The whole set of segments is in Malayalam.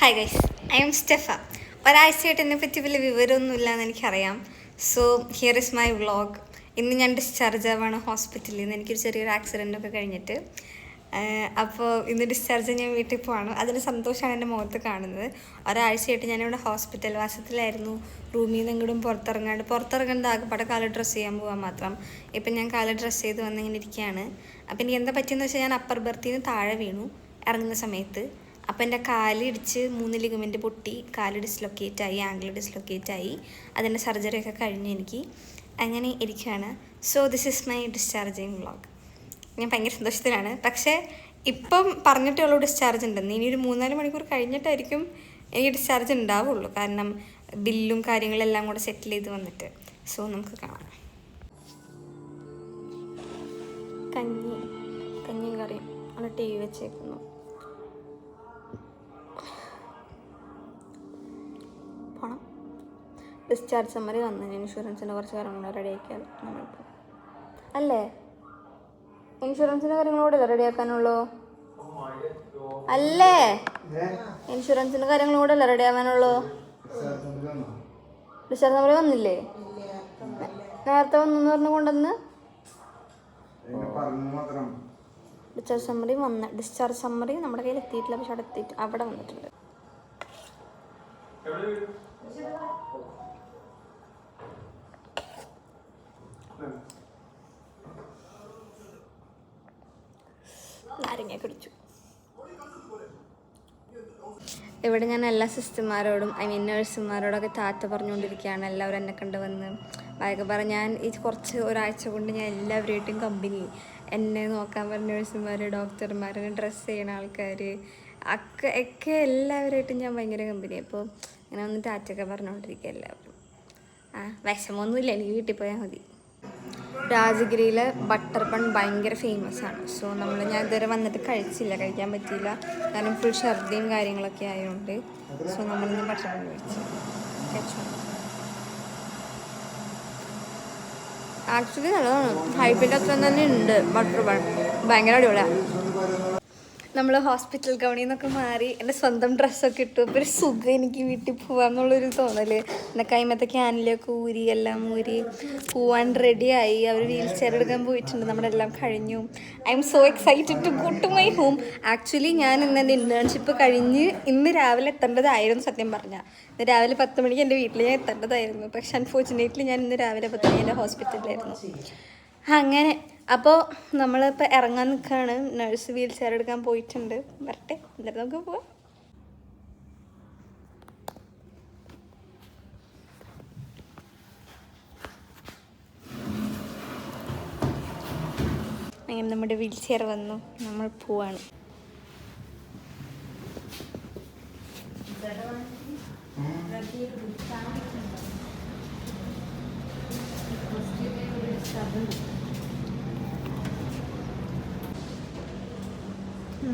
Hi guys, I am Steffa. ഒരാഴ്ചയായിട്ട് എന്നെ പറ്റി വലിയ വിവരമൊന്നുമില്ല എന്ന് എനിക്കറിയാം. So here is my vlog. ഇന്ന് ഞാൻ ഡിസ്ചാർജ് ആവാണ് ഹോസ്പിറ്റലിൽ നിന്ന്. എനിക്കൊരു ചെറിയൊരു ആക്സിഡൻ്റൊക്കെ കഴിഞ്ഞിട്ട്. അപ്പോൾ ഇന്ന് ഡിസ്ചാർജ് ഞാൻ വീട്ടിൽ പോവാണ്. അതിൻ്റെ സന്തോഷമാണ് എൻ്റെ മുഖത്ത് കാണുന്നത്. ഒരാഴ്ചയായിട്ട് ഞാനിവിടെ ഹോസ്പിറ്റൽ വാസത്തിലായിരുന്നു. റൂമിൽ നിന്ന് എങ്ങോട്ടും പുറത്തിറങ്ങാണ്ട് ആകെപ്പാടെ കാല് ഡ്രസ്സ് ചെയ്യാൻ പോകാൻ മാത്രം. ഇപ്പം ഞാൻ കാല് ഡ്രസ്സ് ചെയ്ത് വന്നിങ്ങനെ ഇരിക്കുകയാണ്. അപ്പം എനിക്ക് എന്താ പറ്റിയെന്ന് വെച്ചാൽ ഞാൻ അപ്പർ ബർത്തിൽ നിന്ന് താഴെ വീണു ഇറങ്ങുന്ന സമയത്ത്. അപ്പോൾ എൻ്റെ കാല് ഇടിച്ച് 3 ലിഗമെൻറ്റ് പൊട്ടി, കാല് ഡിസ്ലൊക്കേറ്റായി, ആംഗിൾ ഡിസ്ലൊക്കേറ്റായി. അതിൻ്റെ സർജറിയൊക്കെ കഴിഞ്ഞ് എനിക്ക് അങ്ങനെ ഇരിക്കുകയാണ്. So this is my discharging vlog. ഞാൻ ഭയങ്കര സന്തോഷത്തിലാണ്. പക്ഷേ ഇപ്പം പറഞ്ഞിട്ടേ ഉള്ളൂ ഡിസ്ചാർജ് ഉണ്ടെന്ന്. ഇനി ഒരു 3-4 മണിക്കൂർ കഴിഞ്ഞിട്ടായിരിക്കും എനിക്ക് ഡിസ്ചാർജ് ഉണ്ടാവുള്ളൂ. കാരണം ബില്ലും കാര്യങ്ങളെല്ലാം കൂടെ സെറ്റിൽ ചെയ്ത് വന്നിട്ട്. സോ നമുക്ക് കാണാം. കഞ്ഞിയും കറിയും അവിടെ ടി വി വെച്ചേക്കുന്നു. പോണം. ഡിസ്ചാർജ് സമ്മറി വന്നു. ഇൻഷുറൻസിൻ്റെ കുറച്ച് കാര്യങ്ങൾ റെഡിയാക്കിയാൽ നമ്മളിപ്പോൾ അല്ലേ, ഇൻഷുറൻസിൻ്റെ കാര്യങ്ങളോടെ റെഡിയാക്കാനുള്ളൂ അല്ലേ, ഇൻഷുറൻസിൻ്റെ കാര്യങ്ങളോടെ അല്ല റെഡി ആവാനുള്ളൂ. ഡിസ്ചാർജ് സമ്മറി വന്നില്ലേ? നേരത്തെ വന്നെന്ന് പറഞ്ഞു കൊണ്ടുവന്ന് ഡിസ്ചാർജ് സമ്മറി നമ്മുടെ കയ്യിൽ എത്തിയിട്ടില്ല. പക്ഷെ അവിടെ വന്നിട്ടുണ്ട്. നാരങ്ങ കുടിച്ചു. ഇവിടെ ഞാൻ എല്ലാ സിസ്റ്റർമാരോടും നേഴ്സുമാരോടൊക്കെ ടാറ്റ പറഞ്ഞുകൊണ്ടിരിക്കുകയാണ്. എല്ലാവരും എന്നെ കണ്ട് വന്ന് ബായൊക്കെ പറഞ്ഞ് ഞാൻ കുറച്ച് ഒരാഴ്ച കൊണ്ട് ഞാൻ എല്ലാവരുമായിട്ടും കമ്പനി, എന്നെ നോക്കാൻ പറഞ്ഞ നേഴ്സുമാർ, ഡോക്ടർമാർ, ഡ്രസ്സ് ചെയ്യുന്ന ആൾക്കാർ ഒക്കെ എല്ലാവരുമായിട്ടും ഞാൻ ഭയങ്കര കമ്പനി. അപ്പോൾ ഇങ്ങനെ വന്ന് ടാറ്റൊക്കെ പറഞ്ഞുകൊണ്ടിരിക്കുക എല്ലാവരും. വിഷമമൊന്നുമില്ല, എനിക്ക് വീട്ടിൽ പോയാൽ മതി. രാജഗിരിയിലെ ബട്ടർ ബൺ ഭയങ്കര ഫേമസ് ആണ്. സോ ഞാൻ ഇതുവരെ വന്നിട്ട് കഴിക്കാൻ പറ്റിയില്ല. കാരണം ഫുൾ ഛർദിയും കാര്യങ്ങളൊക്കെ ആയതുകൊണ്ട്. സോ നമ്മളിന്ന് ബട്ടർ ബൺ കഴിച്ചു. ആക്ച്വലി നല്ലതാണ്. ഹൈപ്പിൻ്റെ അത്ര തന്നെ ഉണ്ട് ബട്ടർ ബൺ. ഭയങ്കര അടിപൊളിയാണ്. നമ്മൾ ഹോസ്പിറ്റൽ ഗൗണിൽ നിന്നൊക്കെ മാറി എൻ്റെ സ്വന്തം ഡ്രസ്സൊക്കെ ഇട്ടു. ഇപ്പോൾ ഒരു സുഖം എനിക്ക് വീട്ടിൽ പോകാമെന്നുള്ളൊരു തോന്നൽ. എൻ്റെ കൈമത്തെ ക്യാനിലൊക്കെ എല്ലാം ഊരി പോവാൻ റെഡിയായി. അവർ വീൽ ചെയർ എടുക്കാൻ പോയിട്ടുണ്ട്. നമ്മുടെ എല്ലാം കഴിഞ്ഞു. I am so excited to go to my home. Actually ഞാൻ ഇന്ന് എൻ്റെ ഇൻറ്റേൺഷിപ്പ് കഴിഞ്ഞ് ഇന്ന് രാവിലെ എത്തേണ്ടതായിരുന്നു. സത്യം പറഞ്ഞാൽ ഇന്ന് രാവിലെ 10 മണിക്ക് എൻ്റെ വീട്ടിൽ ഞാൻ എത്തേണ്ടതായിരുന്നു. പക്ഷെ അൺഫോർച്ചുനേറ്റ്ലി ഞാൻ ഇന്ന് രാവിലെ 10 മണിക്ക് എൻ്റെ ഹോസ്പിറ്റലിലായിരുന്നു. അങ്ങനെ അപ്പോൾ നമ്മളിപ്പോൾ ഇറങ്ങാൻ നിൽക്കുകയാണ്. നഴ്സ് വീൽ ചെയർ എടുക്കാൻ പോയിട്ടുണ്ട്. വരട്ടെ, എന്നിട്ട് നമുക്ക് പോവാം. അങ്ങനെ നമ്മുടെ വീൽ ചെയർ വന്നു, നമ്മൾ പോവാണ്.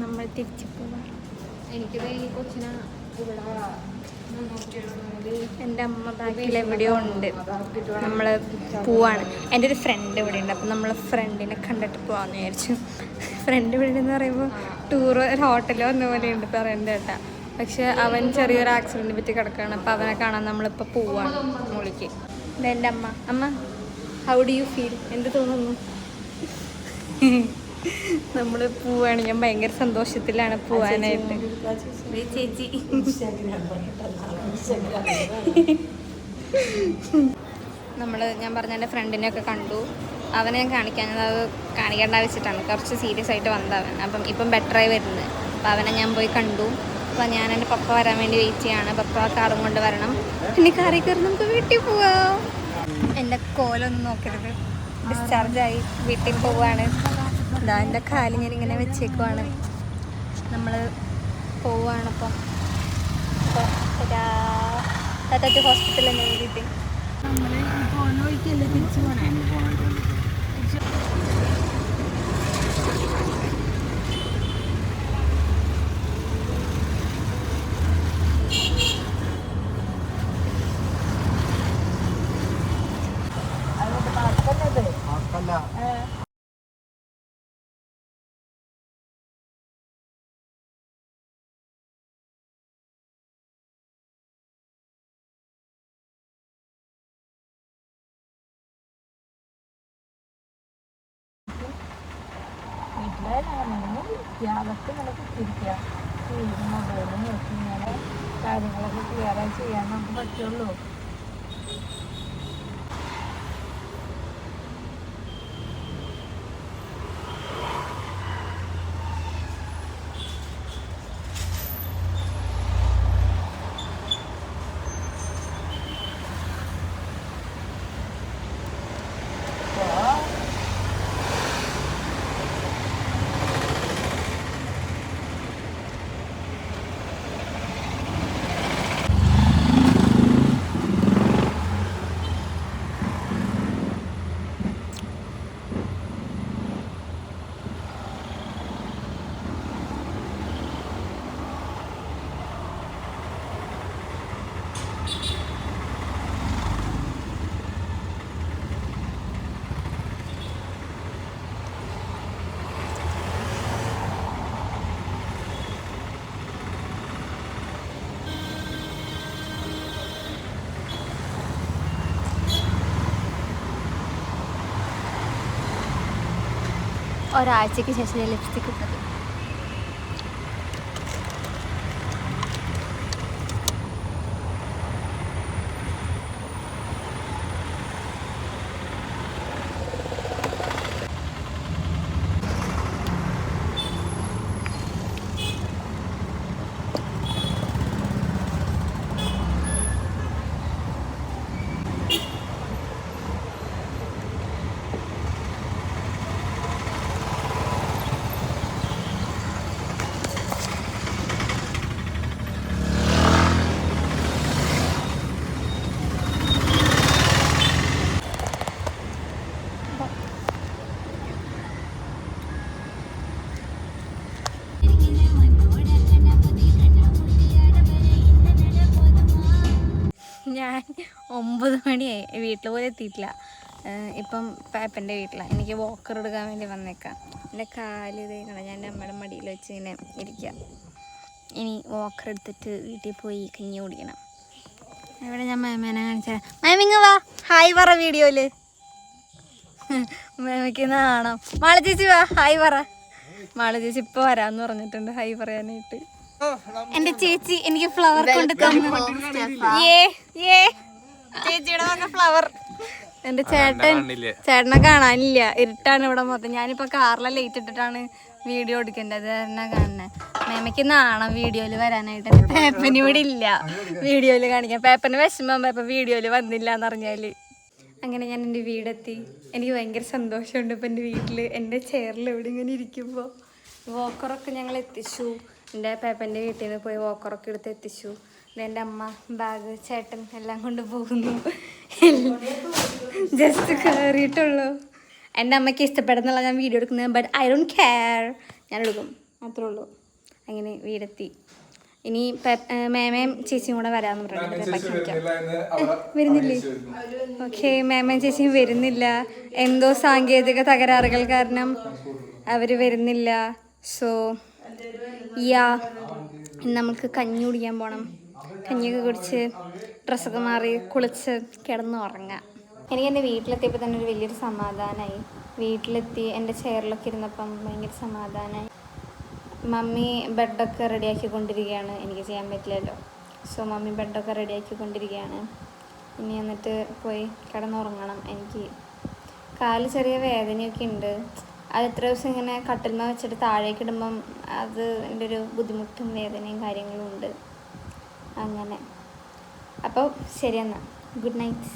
നമ്മൾ തിരിച്ചു പോവാം. എനിക്കിത് ഈ കൊച്ചിനെ ഇവിടെ എൻ്റെ അമ്മ ബാക്കിൽ എവിടെയോ ഉണ്ട്. നമ്മൾ പോവാണ്. എൻ്റെ ഒരു ഫ്രണ്ട് ഇവിടെ ഉണ്ട്. അപ്പം നമ്മൾ ഫ്രണ്ടിനെ കണ്ടിട്ട് പോകാമെന്ന് വിചാരിച്ചു. ഫ്രണ്ട് ഇവിടെ എന്ന് പറയുമ്പോൾ ടൂർ ഒരു ഹോട്ടലോ വന്ന പോലെയുണ്ട് പറയേണ്ട കേട്ടാ. പക്ഷെ അവൻ ചെറിയൊരു ആക്സിഡൻറ്റ് പറ്റി കിടക്കുകയാണ്. അപ്പം അവനെ കാണാൻ നമ്മളിപ്പോൾ പോവാണ് മുകളിലേക്ക്. ഇതെൻ്റെ അമ്മ. How do you feel? എന്ത് തോന്നുന്നു? നമ്മൾ പോവാണ്. ഞാൻ ഭയങ്കര സന്തോഷത്തിലാണ് പോവാനായിട്ട്. ചേച്ചി ഞാൻ പറഞ്ഞ എൻ്റെ ഫ്രണ്ടിനെയൊക്കെ കണ്ടു. അവനെ ഞാൻ കാണിക്കേണ്ട വെച്ചിട്ടാണ്. കുറച്ച് സീരിയസ് ആയിട്ട് വന്നവൻ. അപ്പം ഇപ്പം ബെറ്ററായി വരുന്നത്. അപ്പം അവനെ ഞാൻ പോയി കണ്ടു. അപ്പം ഞാൻ എൻ്റെ പപ്പ വരാൻ വേണ്ടി വെയിറ്റ് ചെയ്യാണ്. പപ്പ കാറും കൊണ്ട് വരണം. പിന്നെ കാറിൽ കയറി നമുക്ക് വീട്ടിൽ പോവാം. എൻ്റെ കോലൊന്നും നോക്കരുത്. ഡിസ്ചാർജായി വീട്ടിൽ പോവാണ്. എൻ്റെ കാല് ഞാനിങ്ങനെ വെച്ചേക്കുവാണ്. നമ്മൾ പോവുകയാണപ്പം. ഹോസ്പിറ്റലിൽ തന്നെ എഴുതിയിട്ട് നമ്മൾ പോകുന്ന വഴിക്കല്ലേ തിരിച്ചു പോകണേ. ഞാൻ പറഞ്ഞിങ്ങനെ ഇരിക്കുക, അതൊക്കെ ഇങ്ങനെ കുത്തിരിക്കുക, മൊബൈലിൽ നോക്കി ഇങ്ങനെ കാര്യങ്ങളൊക്കെ ക്ലിയറായി ചെയ്യാൻ നമുക്ക് പറ്റുള്ളൂ. ഒരാഴ്ചയ്ക്ക് ശേഷം ലിപ്സ്റ്റിക് ഇട്ടത്. ഞാൻ 9 മണിയായി, വീട്ടിൽ പോലും എത്തിയിട്ടില്ല. ഇപ്പം പാപ്പൻ്റെ വീട്ടിലാണ്. എനിക്ക് വോക്കർ എടുക്കാൻ വേണ്ടി വന്നേക്കാം. എൻ്റെ കാല് ഇതേക്കണം, ഞാൻ നമ്മുടെ മടിയിൽ വെച്ച് ഇങ്ങനെ ഇരിക്കുക. ഇനി വോക്കർ എടുത്തിട്ട് വീട്ടിൽ പോയി കഞ്ഞി കുടിക്കണം. ഇവിടെ ഞാൻ മേമേനെ കാണിച്ചാൽ, മേമിങ് വാ, ഹായ് പറ വീഡിയോയിൽ. മേമയ്ക്ക് കാണാം. മാള ചേച്ചി വാ, ഹായ് പറ. മാള ചേച്ചി ഇപ്പോൾ വരാമെന്ന് പറഞ്ഞിട്ടുണ്ട് ഹായ് പറയാനായിട്ട്. എന്റെ ചേച്ചി എനിക്ക് ഫ്ലവർ കൊണ്ട് തന്നു. ചേച്ചിയുടെ വക ഫ്ലവർ. എന്റെ ചേട്ടനെ കാണാനില്ല, ഇരുട്ടാണ് ഇവിടെ മൊത്തം. ഞാനിപ്പോ കാറിലെ ലൈറ്റ് ഇട്ടിട്ടാണ് വീഡിയോ എടുക്കേണ്ടത്, തന്നെ കാണുന്നത്. മേമയ്ക്ക് നാണം വീഡിയോയില് വരാനായിട്ട്. പേപ്പന് ഇവിടെ ഇല്ല വീഡിയോയില് കാണിക്കാൻ. പേപ്പന് വിഷമം, പേപ്പ വീഡിയോയില് വന്നില്ല എന്നറിഞ്ഞാല്. അങ്ങനെ ഞാൻ എൻ്റെ വീടെത്തി. എനിക്ക് ഭയങ്കര സന്തോഷമുണ്ട് ഇപ്പം എൻ്റെ വീട്ടിൽ, എൻ്റെ ചെയറിൽ ഇവിടെ ഇങ്ങനെ ഇരിക്കുമ്പോൾ. വോക്കറൊക്കെ ഞങ്ങൾ എത്തിച്ചു. എൻ്റെ പേപ്പൻ്റെ വീട്ടിൽ നിന്ന് പോയി വോക്കറൊക്കെ എടുത്ത് എത്തിച്ചു. എൻ്റെ അമ്മ ബാഗ് ചേട്ടൻ എല്ലാം കൊണ്ട് പോകുന്നു. ജസ്റ്റ് കയറിയിട്ടുള്ളൂ. എൻ്റെ അമ്മയ്ക്ക് ഇഷ്ടപ്പെടുന്നുള്ള ഞാൻ വീഡിയോ എടുക്കുന്നത്. ബട്ട് ഐ ഡോണ്ട് കെയർ, ഞാൻ എടുക്കും, മാത്രമേ ഉള്ളൂ. അങ്ങനെ വീടെത്തി. ഇനി മേമയും ചേച്ചിയും കൂടെ വരാമെന്ന് പറഞ്ഞിട്ട് വരുന്നില്ലേ? ഓക്കെ, മേമയും ചേച്ചിയും വരുന്നില്ല. എന്തോ സാങ്കേതിക തകരാറുകൾ കാരണം അവർ വരുന്നില്ല. സോ നമുക്ക് കഞ്ഞി കുടിക്കാൻ പോകണം. കഞ്ഞിയൊക്കെ കുടിച്ച് ഡ്രസ്സൊക്കെ മാറി കുളിച്ച് കിടന്ന് ഉറങ്ങാം. എനിക്ക് എൻ്റെ വീട്ടിലെത്തിയപ്പോൾ തന്നെ ഒരു വലിയൊരു സമാധാനമായി. വീട്ടിലെത്തി എൻ്റെ ചെയറിലൊക്കെ ഇരുന്നപ്പം ഭയങ്കര സമാധാനമായി. മമ്മി ബെഡൊക്കെ റെഡിയാക്കിക്കൊണ്ടിരിക്കുകയാണ്. എനിക്ക് ചെയ്യാൻ പറ്റില്ലല്ലോ. സോ മമ്മി ബെഡൊക്കെ റെഡിയാക്കിക്കൊണ്ടിരിക്കുകയാണ്. ഇനി എന്നിട്ട് പോയി കിടന്നുറങ്ങണം. എനിക്ക് കാല് ചെറിയ വേദനയൊക്കെ ഉണ്ട്. അത് എത്ര ദിവസം ഇങ്ങനെ കട്ടിൽമ വെച്ചിട്ട് താഴേക്ക് ഇടുമ്പം അത് എൻ്റെ ഒരു ബുദ്ധിമുട്ടും വേദനയും കാര്യങ്ങളും ഉണ്ട്. അങ്ങനെ അപ്പോൾ ശരി, എന്നാൽ ഗുഡ് നൈറ്റ്.